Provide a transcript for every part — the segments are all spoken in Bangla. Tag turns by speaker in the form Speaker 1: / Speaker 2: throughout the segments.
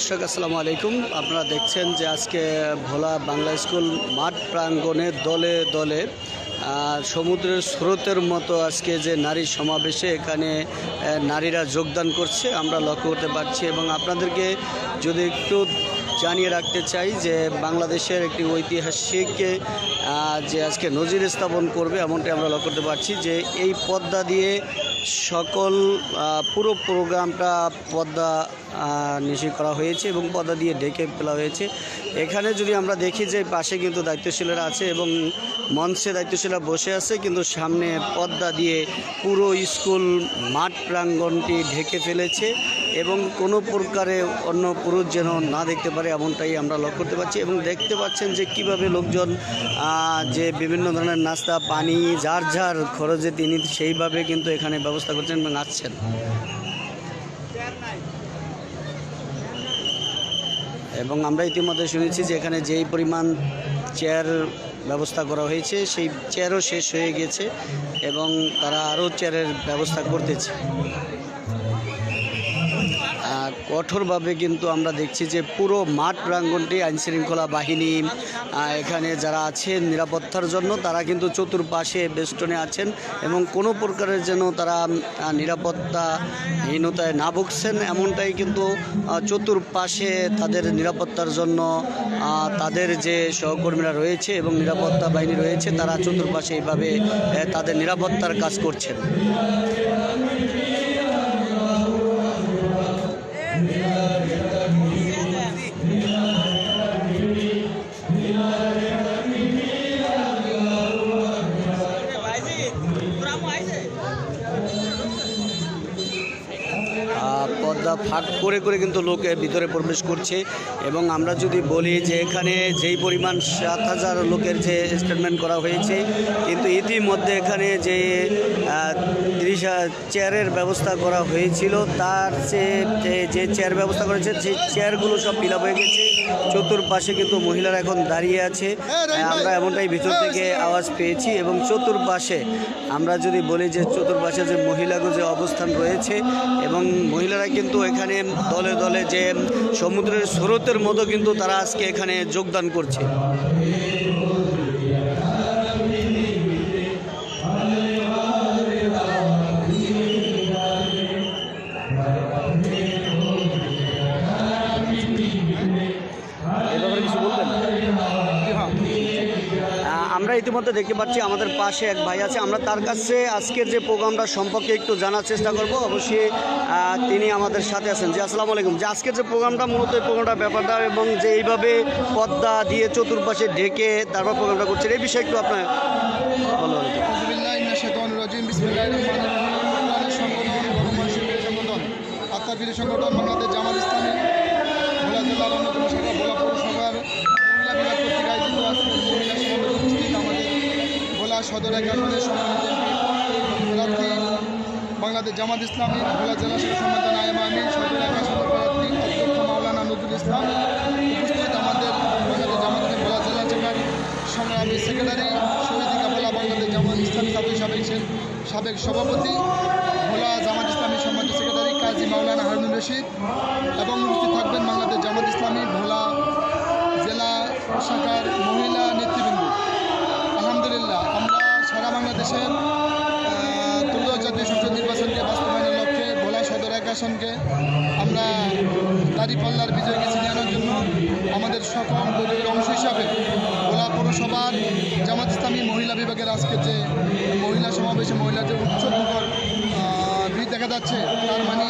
Speaker 1: দর্শক আসসালামু আলাইকুম। আপনারা দেখছেন যে আজকে ভোলা বাংলা স্কুল মাঠ প্রাঙ্গণে দলে দলে সমুদ্রের স্রোতের মতো আজকে যে নারী সমাবেশে এখানে নারীরা যোগদান করছে আমরা লক্ষ্য করতে পারছি। এবং আপনাদেরকে যদি একটু জানিয়ে রাখতে চাই যে বাংলাদেশের একটি ঐতিহাসিক যে আজকে নজির স্থাপন করবে এমনটাই আমরা লক্ষ্য করতে পারছি যে এই পদ্মা দিয়ে সকল পুরো প্রোগ্রামটা পদ্মা নিশ্চিত করা হয়েছে এবং পদ্মা দিয়ে ঢেকে ফেলা হয়েছে। এখানে যদি আমরা দেখি যে পাশে কিন্তু দায়িত্বশীলরা আছে এবং মঞ্চে দায়িত্বশীলরা বসে আছে, কিন্তু সামনে পদ্মা দিয়ে পুরো স্কুল মাঠ প্রাঙ্গণটি ঢেকে ফেলেছে এবং কোনো প্রকারে অন্য পুরুষ যেন না দেখতে পারে এমনটাই আমরা লক্ষ্য করতে পারছি। এবং দেখতে পাচ্ছেন যে কিভাবে লোকজন যে বিভিন্ন ধরনের নাস্তা পানি যার যার খরচে তিনি সেইভাবে কিন্তু এখানে ব্যবস্থা করছেন এবং আসছেন। এবং আমরা ইতিমধ্যে শুনেছি যে এখানে যেই পরিমাণ চেয়ার ব্যবস্থা করা হয়েছে সেই চেয়ারও শেষ হয়ে গেছে এবং তারা আরও চেয়ারের ব্যবস্থা করতেছে। কঠোরভাবে কিন্তু আমরা দেখছি যে পুরো মাঠ প্রাঙ্গণটি আইনশৃঙ্খলা বাহিনী এখানে যারা আছেন নিরাপত্তার জন্য তারা কিন্তু চতুর্পাশে বেষ্টনে আছেন এবং কোনো প্রকারের যেন তারা নিরাপত্তাহীনতায় না ভুগছেন এমনটাই কিন্তু চতুর্পাশে তাদের নিরাপত্তার জন্য তাদের যে সহকর্মীরা রয়েছে এবং নিরাপত্তা বাহিনী রয়েছে তারা চতুর্পাশে এইভাবে তাদের নিরাপত্তার কাজ করছেন। পদ্মা ফাঁক করে করে কিন্তু লোক ভিতরে প্রবেশ করছে এবং আমরা যদি বলি যে এখানে যেই পরিমাণ 7,000 লোকের যে স্টেটমেন্ট করা হয়েছে, কিন্তু ইতিমধ্যে এখানে যে 30 চেয়ারের ব্যবস্থা করা হয়েছিল তার যে চেয়ার ব্যবস্থা করেছে সেই চেয়ারগুলো সব ফিল আপ হয়ে গেছে। চতুর্পাশে কিন্তু মহিলারা এখন দাঁড়িয়ে আছে, আমরা এমনটাই ভিতর থেকে আওয়াজ পেয়েছি। এবং চতুর্পাশে আমরা যদি বলি যে চতুর্পাশে যে মহিলাগুলো যে অবস্থান রয়েছে এবং মহিলারা কিন্তু এখানে দলে দলে যে সমুদ্রের স্রোতের মতো কিন্তু তারা আজকে এখানে যোগদান করছে। আমরা ইতিমধ্যে দেখতে পাচ্ছি আমাদের পাশে এক ভাই আছে, আমরা তার কাছে আজকের যে প্রোগ্রামটা সম্পর্কে একটু জানার চেষ্টা করব। অবশ্যই তিনি আমাদের সাথে আছেন। জি আসসালামু আলাইকুম। যে আজকের যে প্রোগ্রামটা মূলত এই প্রোগ্রামটা ব্যাপারটা এবং যে এইভাবে পদ্মা দিয়ে চতুর্পাশে ঢেকে তারপর প্রোগ্রামটা করছেন এই বিষয়ে একটু আপনার বলুন।
Speaker 2: সংগঠন বাংলাদেশ জামাত ইসলামী ভোলা জেলার অন্যতম শাখা ভোলা পৌরসভার মহিলা বিভাগ কর্তৃক আয়োজিত আজকের মহিলা সমাবেশ উপস্থিত আমাদের ভোলা সদর এক আসনের সম্মানিত প্রার্থী বাংলাদেশ জামাত ইসলামী ভোলা জেলা শাখা সম্মানিত নায়েব আমিন, সদর এক আসনের প্রার্থী অধ্যক্ষ মাওলানা নজরুল ইসলাম, উপস্থিত আমাদের বাংলাদেশ জামাত ইসলামী ভোলা জেলা শাখার সংগ্রামী সেক্রেটারি শহীদ কাফেলা বাংলাদেশ জামাত ইসলামী সাবেক সভাপতি ভোলা জামাত ইসলামী সম্মানিত সেক্রেটারি কাজী মাওলানা হারুনুর রশিদ এবং উপস্থিত থাকবেন বাংলাদেশ জামাত ইসলামী ভোলা জেলা শাখার মহিলা নেতৃবৃন্দ। আলহামদুলিল্লাহ, আমরা সারা বাংলাদেশের ত্রয়োদশ জাতীয় সংসদ নির্বাচনকে বাস্তবায়নের লক্ষ্যে ভোলা সদর এক আসনকে আমরা দাঁড়িপাল্লার বিজয়কে ছিনিয়ে আনার জন্য আমাদের সকল দলীয় অংশ হিসাবে ভোলা পৌরসভার জামাত ইসলামী মহিলা বিভাগের আজকের যে মহিলা সমাবেশে মহিলাদের উৎসবমুখর ভিড় দেখা যাচ্ছে, তার মানে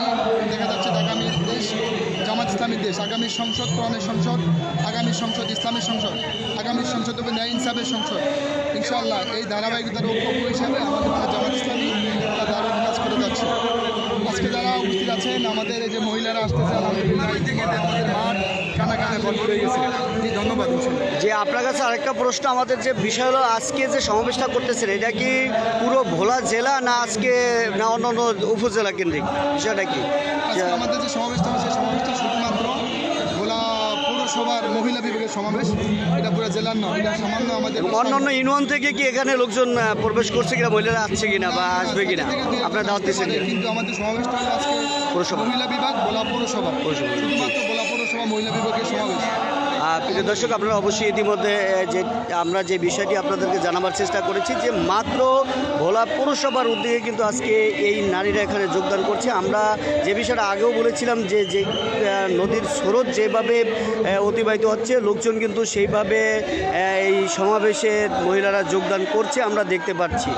Speaker 2: দেখা যাচ্ছে আগামী দেশ জামাত ইসলামীর দেশ, আগামী সংসদ কোরআনের সংসদ, আগামী সংসদ ইসলামের সংসদ, আগামী সংসদ হবে ন্যায় ইনসাফের সংসদ। ইনশাআল্লাহ এই ধারাবাহিকতার ঐক্য হিসাবে আমাদের জামাত ইসলামী তার ধারাবাহিক কাজ করে যাচ্ছে। আজকে যারা উপস্থিত আছেন আমাদের এই যে মহিলারা আসতেছে, আলহামদুলিল্লাহ আমাদের মাঠ কানা কানে ভর্তি হয়ে গেছে। ধন্যবাদ।
Speaker 1: যে আপনার কাছে আরেকটা প্রশ্ন, আমাদের যে বিষয় হলো আজকে যে সমাবেশটা করতেছেন এটা কি পুরো ভোলা জেলা না আজকে না অন্যান্য উপজেলা কেন্দ্রিক, বিষয়টা কি?
Speaker 2: আমাদের যে সমাবেশটা হচ্ছে সমাবেশটা শুধুমাত্র ভোলা পৌরসভার মহিলা বিভাগের সমাবেশ, এটা পুরো জেলার নয়, এটা সামান্য আমাদের
Speaker 1: অন্যান্য ইউনিয়ন থেকে কি এখানে লোকজন প্রবেশ করছে কিনা, মহিলারা আসছে কিনা বা আসবে কিনা আপনার দাওয়াত দিচ্ছেন?
Speaker 2: কিন্তু আমাদের সমাবেশটা আজকে মহিলা বিভাগ ভোলা পৌরসভা, শুধুমাত্র ভোলা পৌরসভা মহিলা বিভাগের সমাবেশ।
Speaker 1: প্রিয় দর্শক, আপনারা অবশ্যই ইতিমধ্যে যে আমরা যে বিষয়টি আপনাদেরকে জানাবার চেষ্টা করেছি যে মাত্র ভোলা পৌরসভার উদ্যোগে কিন্তু আজকে এই নারীরা এখানে যোগদান করছে। আমরা যে বিষয়টা আগেও বলেছিলাম যে যে নদীর স্রোত যেভাবে অতিবাহিত হচ্ছে, লোকজন কিন্তু সেইভাবে এই সমাবেশে মহিলারা যোগদান করছে আমরা দেখতে পাচ্ছি।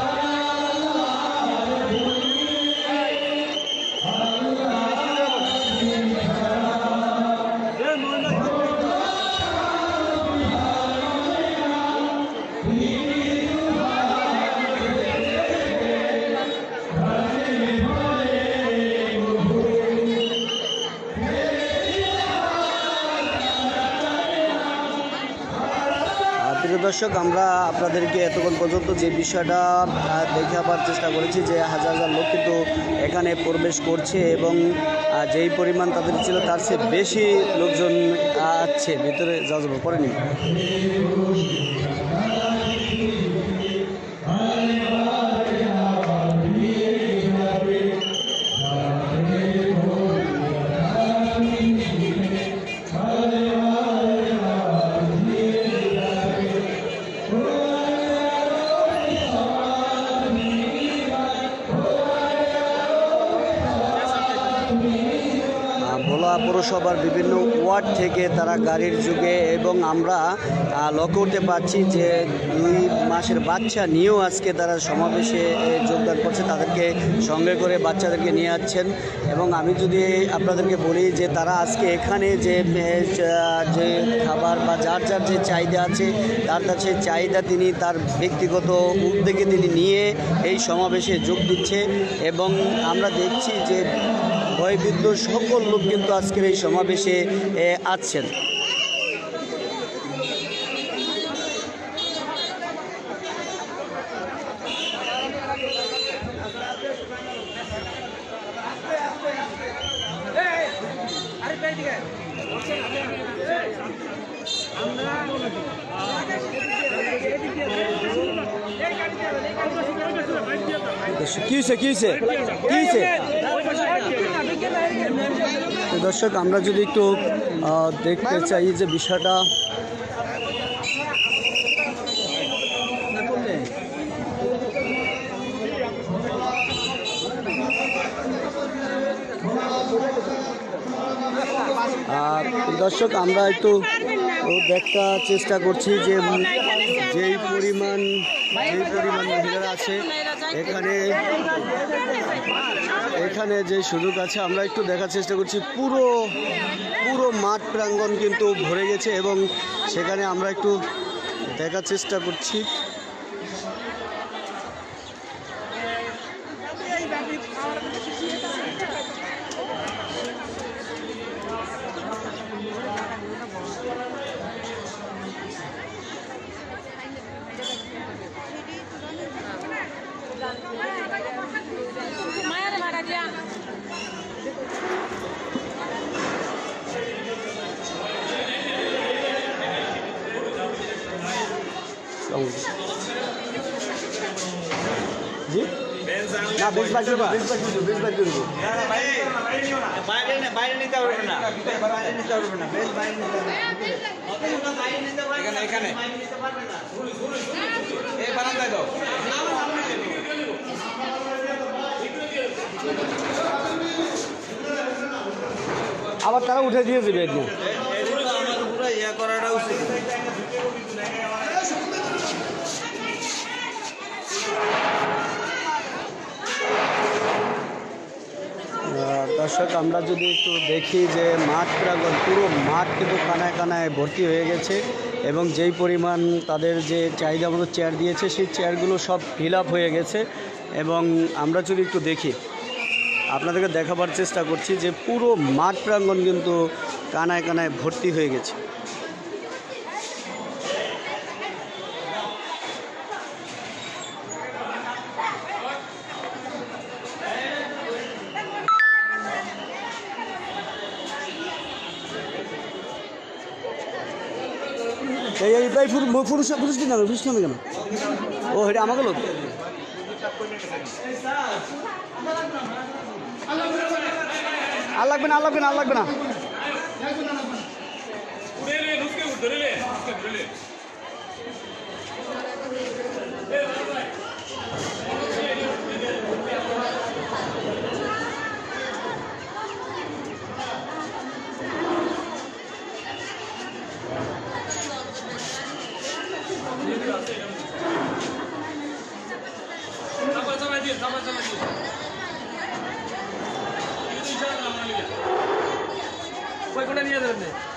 Speaker 1: প্রিয় দর্শক, আমরা আপনাদেরকে এতক্ষণ পর্যন্ত যে বিষয়টা দেখাবার চেষ্টা করেছি যে হাজার হাজার লোক কিন্তু এখানে প্রবেশ করছে এবং যেই পরিমাণ তাদের ছিল তার চেয়ে বেশি লোকজন আছে ভিতরে যাওয়া যাবে পড়েনি। ভোলা পৌরসভার বিভিন্ন ওয়ার্ড থেকে তারা গাড়ির যুগে এবং আমরা লক্ষ্য করতে পারছি যে 2 মাসের বাচ্চা নিয়েও আজকে তারা সমাবেশে যোগদান করছে, তাদেরকে সঙ্গে করে বাচ্চাদেরকে নিয়ে যাচ্ছেন। এবং আমি যদি আপনাদেরকে বলি যে তারা আজকে এখানে যে যে খাবার বা যার যার যে চাহিদা আছে তার কাছে চাহিদা তিনি তার ব্যক্তিগত উদ্যোগে তিনি নিয়ে এই সমাবেশে যোগ দিচ্ছে এবং আমরা দেখছি যে বয়োবৃদ্ধ সকল লোক কিন্তু আজকের এই সমাবেশে আছেন। দর্শক, আমরা যদি একটু দেখতে চাই যে বিষয়টা দর্শক আমরা একটু দেখার চেষ্টা করছি যে যেই পরিমাণ মহিলারা আছে এখানে যে সুযোগ আছে আমরা একটু দেখার চেষ্টা করছি। পুরো মাঠ প্রাঙ্গণ কিন্তু ভরে গেছে এবং সেখানে আমরা একটু দেখার চেষ্টা করছি। জি না বেশ বাইরে করবো বাইরে নিতে পারবে না বেশ বাইরে এখানে এই বারান্দায় দাও। আবার তারা উঠে দিয়ে দেবে একদম পুরো ইয়ে করাটা উচিত। দর্শক, আমরা যদি একটু দেখি যে মাঠ প্রাঙ্গণ পুরো মাঠ কিন্তু কানায় কানায় ভর্তি হয়ে গেছে এবং যেই পরিমাণ তাদের যে চাহিদা মতো চেয়ার দিয়েছে সেই চেয়ারগুলো সব ফিল আপ হয়ে গেছে এবং আমরা যদি একটু দেখি আপনাদেরকে দেখাবার চেষ্টা করছি যে পুরো মাঠ প্রাঙ্গণ কিন্তু কানায় কানায় ভর্তি হয়ে গেছে। এই পুরুষ কি নামে কেন ও এটা আমাকে লোক আর লাগবে না
Speaker 3: কোনটা নিয়ে যাবেন